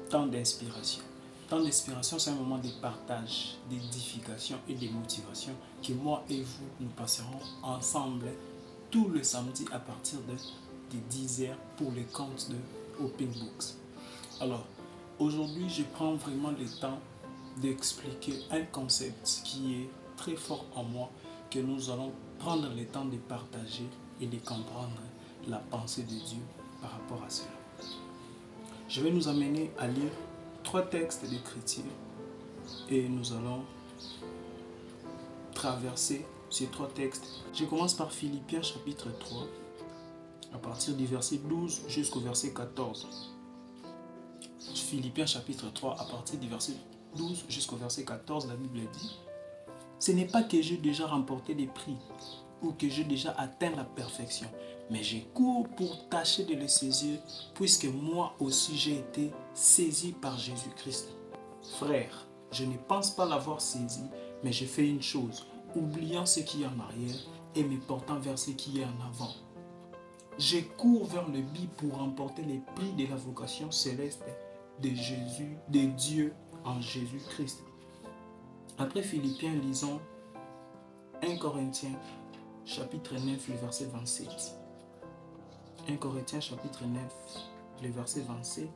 temps d'inspiration. Temps d'inspiration, c'est un moment de partage, d'édification et de motivation que moi et vous, nous passerons ensemble tout le samedi à partir de 10h pour les comptes de Open Books. Alors, aujourd'hui, je prends vraiment le temps d'expliquer un concept qui est très fort en moi, que nous allons prendre le temps de partager et de comprendre la pensée de Dieu par rapport à cela. Je vais nous amener à lire 3 textes d'écriture et nous allons traverser ces 3 textes. Je commence par Philippiens chapitre 3, à partir du verset 12 jusqu'au verset 14. Philippiens chapitre 3, à partir du verset 12 jusqu'au verset 14, la Bible dit: ce n'est pas que j'ai déjà remporté des prix ou que j'ai déjà atteint la perfection, mais je cours pour tâcher de le saisir, puisque moi aussi j'ai été saisi par Jésus-Christ. Frère, je ne pense pas l'avoir saisi, mais je fais une chose, oubliant ce qui est en arrière et me portant vers ce qui est en avant. Je cours vers le but pour remporter les prix de la vocation céleste de Dieu en Jésus-Christ. Après Philippiens, lisons 1 Corinthiens chapitre 9, le verset 27. 1 Corinthiens chapitre 9, le verset 27,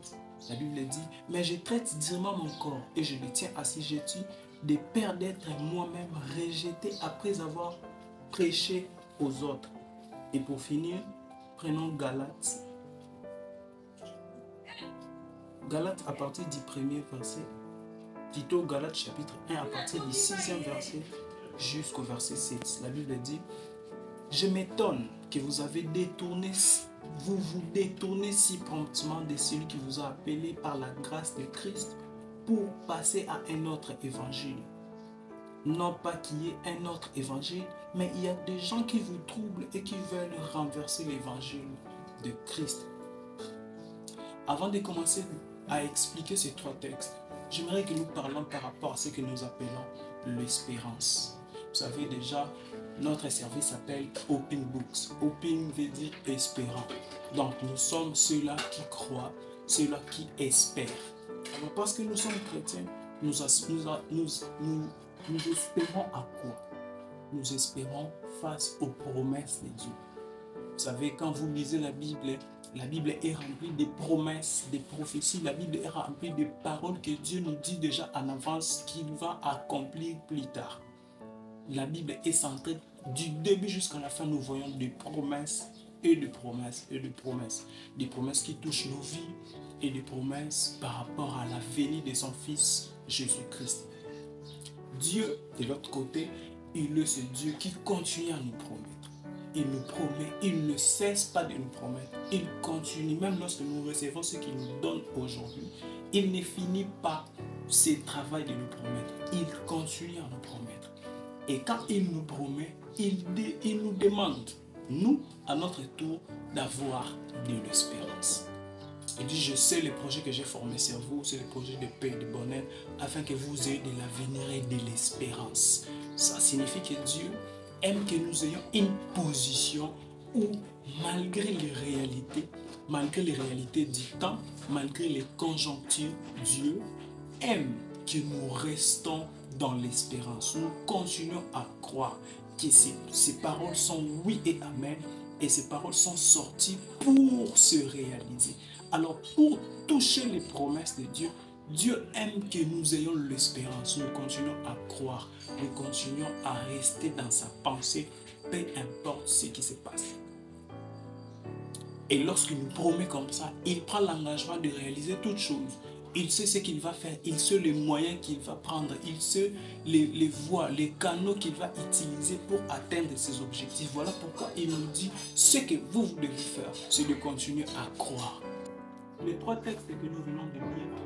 la Bible dit: mais je traite durement mon corps et je le tiens assujetti de peur d'être moi-même rejeté après avoir prêché aux autres. Et pour finir, prenons Galates. Galates à partir du premier verset, plutôt Galates chapitre 1 à partir du 6e verset jusqu'au verset 7. La Bible dit: je m'étonne que vous vous détournez si promptement de celui qui vous a appelé par la grâce de Christ pour passer à un autre évangile. Non pas qu'il y ait un autre évangile, mais il y a des gens qui vous troublent et qui veulent renverser l'évangile de Christ. Avant de commencer à expliquer ces 3 textes, j'aimerais que nous parlions par rapport à ce que nous appelons l'espérance. Vous savez déjà, notre service s'appelle Open Books. Open veut dire espérant. Donc nous sommes ceux-là qui croient, ceux-là qui espèrent. Alors parce que nous sommes chrétiens, nous espérons à quoi? Nous espérons face aux promesses de Dieu. Vous savez, quand vous lisez la Bible est remplie de promesses, de prophéties. La Bible est remplie de paroles que Dieu nous dit déjà en avance qu'il va accomplir plus tard. La Bible est centrée du début jusqu'à la fin. Nous voyons des promesses et des promesses et des promesses. Des promesses qui touchent nos vies et des promesses par rapport à la venue de son Fils Jésus-Christ. Dieu, de l'autre côté, il est ce Dieu qui continue à nous promettre. Il nous promet, il ne cesse pas de nous promettre. Il continue, même lorsque nous recevons ce qu'il nous donne aujourd'hui, il ne finit pas ce travail de nous promettre. Il continue à nous promettre. Et quand il nous promet, il nous demande, nous, à notre tour, d'avoir de l'espérance. Il dit: je sais les projets que j'ai formés sur vous, c'est les projets de paix et de bonheur, afin que vous ayez de l'avenir et de l'espérance. Ça signifie que Dieu aime que nous ayons une position où, malgré les réalités du temps, malgré les conjonctures, Dieu aime que nous restons dans l'espérance. Nous continuons à croire que ces paroles sont oui et amen, et ces paroles sont sorties pour se réaliser. Alors, pour toucher les promesses de Dieu, Dieu aime que nous ayons l'espérance. Nous continuons à croire, nous continuons à rester dans sa pensée, peu importe ce qui se passe. Et lorsqu'il nous promet comme ça, il prend l'engagement de réaliser toutes choses. Il sait ce qu'il va faire, il sait les moyens qu'il va prendre, il sait les voies, les canaux qu'il va utiliser pour atteindre ses objectifs. Voilà pourquoi il nous dit: ce que vous devez faire, c'est de continuer à croire. Les 3 textes que nous venons de lire,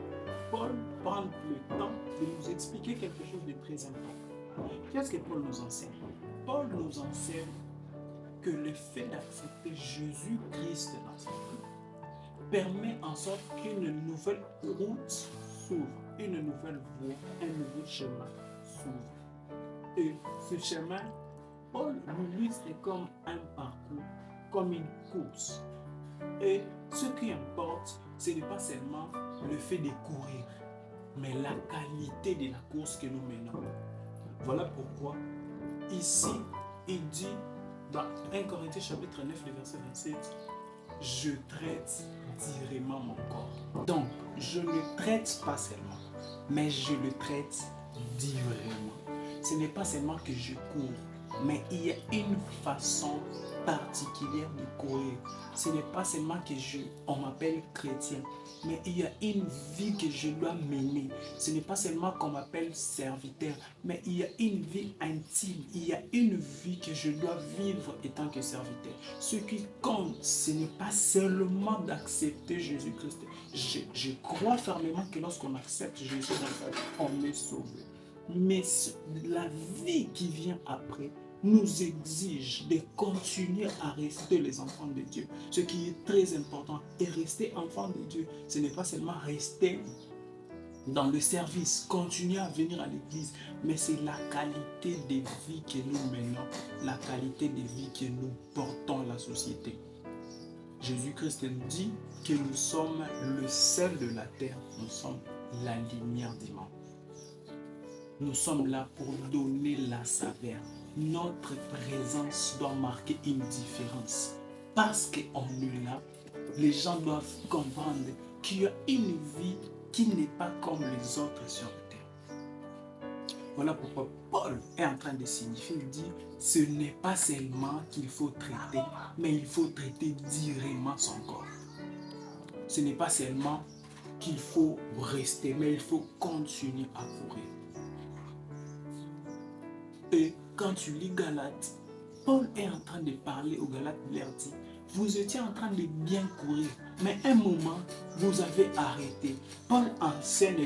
Paul prend le temps de nous expliquer quelque chose de très important. Qu'est-ce que Paul nous enseigne? Paul nous enseigne que le fait d'accepter Jésus-Christ dans sa vie permet en sorte qu'une nouvelle route s'ouvre, une nouvelle voie, un nouveau chemin s'ouvre. Et ce chemin, Paul nous lit comme un parcours, comme une course. Et ce qui importe, ce n'est pas seulement le fait de courir, mais la qualité de la course que nous menons. Voilà pourquoi ici, il dit dans 1 Corinthiens chapitre 9, le verset 27, je traite directement mon corps. Donc, je ne traite pas seulement, mais je le traite directement. Ce n'est pas seulement que je cours, mais il y a une façon particulière de courir. Ce n'est pas seulement que on m'appelle chrétien, mais il y a une vie que je dois mener. Ce n'est pas seulement qu'on m'appelle serviteur, mais il y a une vie intime. Il y a une vie que je dois vivre étant que serviteur. Ce qui compte, ce n'est pas seulement d'accepter Jésus-Christ. Je crois fermement que lorsqu'on accepte Jésus dans sa vie, on est sauvé. Mais la vie qui vient après nous exige de continuer à rester les enfants de Dieu. Ce qui est très important. Et rester enfant de Dieu, ce n'est pas seulement rester dans le service, continuer à venir à l'église, mais c'est la qualité de vie que nous menons, la qualité de vie que nous portons à la société. Jésus-Christ nous dit que nous sommes le sel de la terre, nous sommes la lumière du monde. Nous sommes là pour donner la saveur. Notre présence doit marquer une différence. Parce qu'on est là, les gens doivent comprendre qu'il y a une vie qui n'est pas comme les autres sur la terre. Voilà pourquoi Paul est en train de signifier, il dit, ce n'est pas seulement qu'il faut traiter, mais il faut traiter directement son corps. Ce n'est pas seulement qu'il faut rester, mais il faut continuer à courir. Et quand tu lis Galates, Paul est en train de parler aux Galates, il leur dit, vous étiez en train de bien courir, mais un moment, vous avez arrêté. Paul enseigne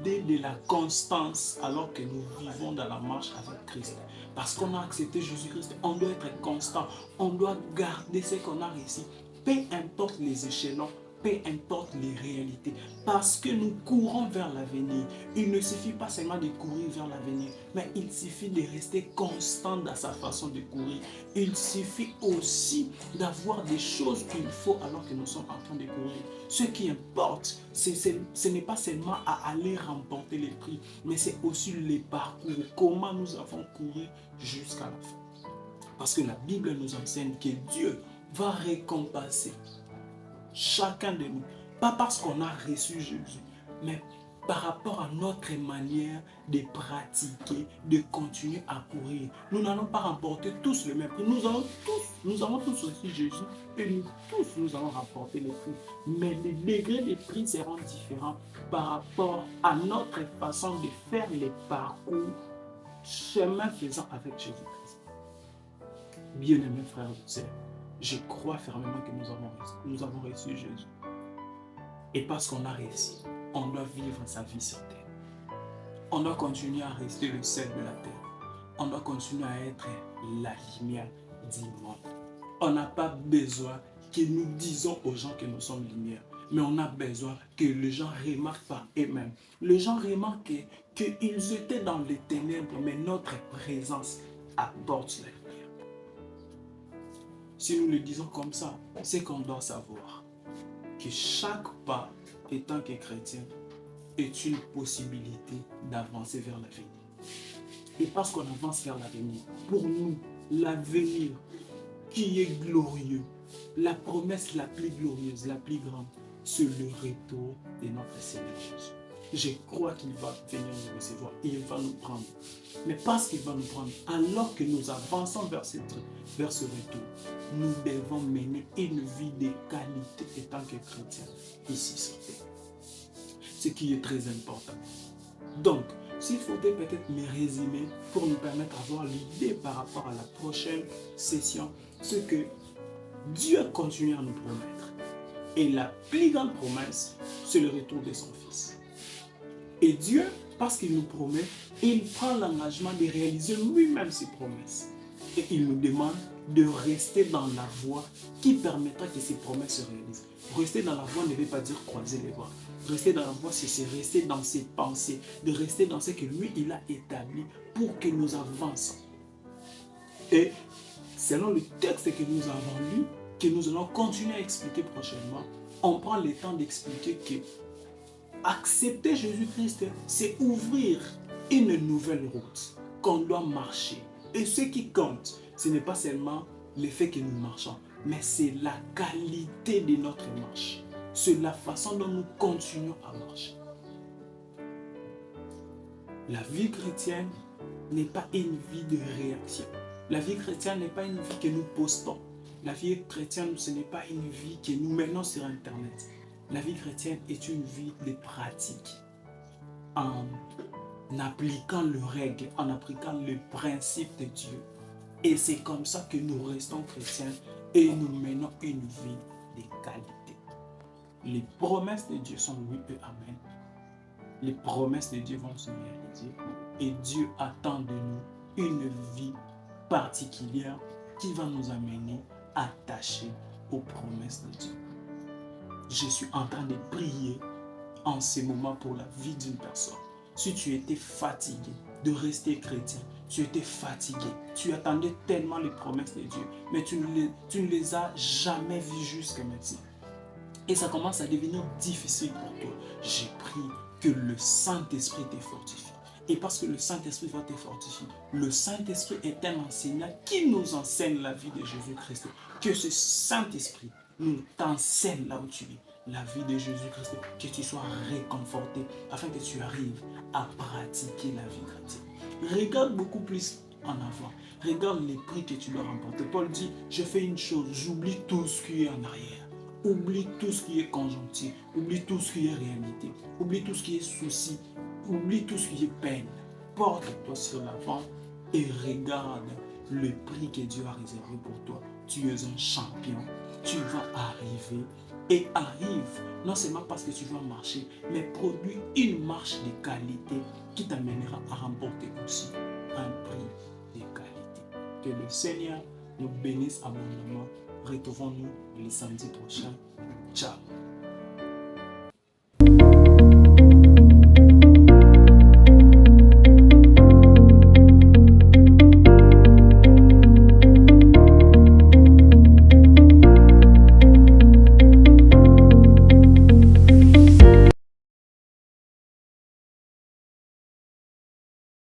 l'idée de la constance alors que nous vivons dans la marche avec Christ. Parce qu'on a accepté Jésus-Christ, on doit être constant, on doit garder ce qu'on a réussi. Peu importe les échelons, peu importe les réalités, parce que nous courons vers l'avenir. Il ne suffit pas seulement de courir vers l'avenir, mais il suffit de rester constant dans sa façon de courir. Il suffit aussi d'avoir des choses qu'il faut alors que nous sommes en train de courir. Ce qui importe, ce n'est pas seulement à aller remporter les prix, mais c'est aussi les parcours, comment nous avons couru jusqu'à la fin. Parce que la Bible nous enseigne que Dieu va récompenser chacun de nous, pas parce qu'on a reçu Jésus, mais par rapport à notre manière de pratiquer, de continuer à courir. Nous n'allons pas remporter tous le même prix. Nous avons tous reçu Jésus et nous allons remporter les prix. Mais les degrés des prix seront différents par rapport à notre façon de faire les parcours, chemin faisant avec Jésus-Christ. Bien-aimés frères et sœurs, je crois fermement que nous avons reçu Jésus. Et parce qu'on a réussi, on doit vivre sa vie sur terre. On doit continuer à rester le sel de la terre. On doit continuer à être la lumière du monde. On n'a pas besoin que nous disons aux gens que nous sommes lumière, mais on a besoin que les gens remarquent par eux-mêmes. Les gens remarquent qu'ils étaient dans les ténèbres, mais notre présence apporte la lumière. Si nous le disons comme ça, c'est qu'on doit savoir que chaque pas, étant que chrétien, est une possibilité d'avancer vers l'avenir. Et parce qu'on avance vers l'avenir, pour nous, l'avenir qui est glorieux, la promesse la plus glorieuse, la plus grande, c'est le retour de notre Seigneur Jésus. Je crois qu'il va venir nous recevoir et il va nous prendre. Mais parce qu'il va nous prendre, alors que nous avançons vers ce retour, nous devons mener une vie de qualité étant que chrétiens ici sur terre. Ce qui est très important. Donc, s'il faudrait peut-être me résumer pour nous permettre d'avoir l'idée par rapport à la prochaine session, ce que Dieu continue à nous promettre. Et la plus grande promesse, c'est le retour de son Fils. Et Dieu, parce qu'il nous promet, il prend l'engagement de réaliser lui-même ses promesses. Et il nous demande de rester dans la voie qui permettra que ces promesses se réalisent. Rester dans la voie ne veut pas dire croiser les bras. Rester dans la voie, c'est rester dans ses pensées, de rester dans ce que lui, il a établi pour que nous avancions. Et selon le texte que nous avons lu, que nous allons continuer à expliquer prochainement, on prend le temps d'expliquer que accepter Jésus-Christ, c'est ouvrir une nouvelle route qu'on doit marcher. Et ce qui compte, ce n'est pas seulement le fait que nous marchons, mais c'est la qualité de notre marche. C'est la façon dont nous continuons à marcher. La vie chrétienne n'est pas une vie de réaction. La vie chrétienne n'est pas une vie que nous postons. La vie chrétienne, ce n'est pas une vie que nous menons sur Internet. La vie chrétienne est une vie de pratique. En appliquant les règles, en appliquant le principe de Dieu. Et c'est comme ça que nous restons chrétiens et nous menons une vie de qualité. Les promesses de Dieu sont oui et amen. Les promesses de Dieu vont se réaliser. Et Dieu attend de nous une vie particulière qui va nous amener attachés aux promesses de Dieu. Je suis en train de prier en ce moment pour la vie d'une personne. Si tu étais fatigué de rester chrétien, tu étais fatigué, tu attendais tellement les promesses de Dieu, mais tu ne les as jamais vues jusqu'à maintenant. Et ça commence à devenir difficile pour toi. J'ai prié que le Saint-Esprit te fortifie. Et parce que le Saint-Esprit va te fortifier, le Saint-Esprit est un enseignant qui nous enseigne la vie de Jésus-Christ. Que ce Saint-Esprit nous t'enseigne là où tu es, la vie de Jésus-Christ, que tu sois réconforté afin que tu arrives à pratiquer la vie chrétienne. Regarde beaucoup plus en avant. Regarde les prix que tu dois remporter. Paul dit, je fais une chose, j'oublie tout ce qui est en arrière. Oublie tout ce qui est conjonctif, oublie tout ce qui est réalité, oublie tout ce qui est souci, oublie tout ce qui est peine. Porte-toi sur l'avant et regarde le prix que Dieu a réservé pour toi. Tu es un champion, tu vas arriver et arrive non seulement parce que tu vas marcher, mais produis une marche de qualité qui t'amènera à remporter aussi un prix de qualité. Que le Seigneur nous bénisse abondamment. Retrouvons-nous le samedi prochain. Ciao.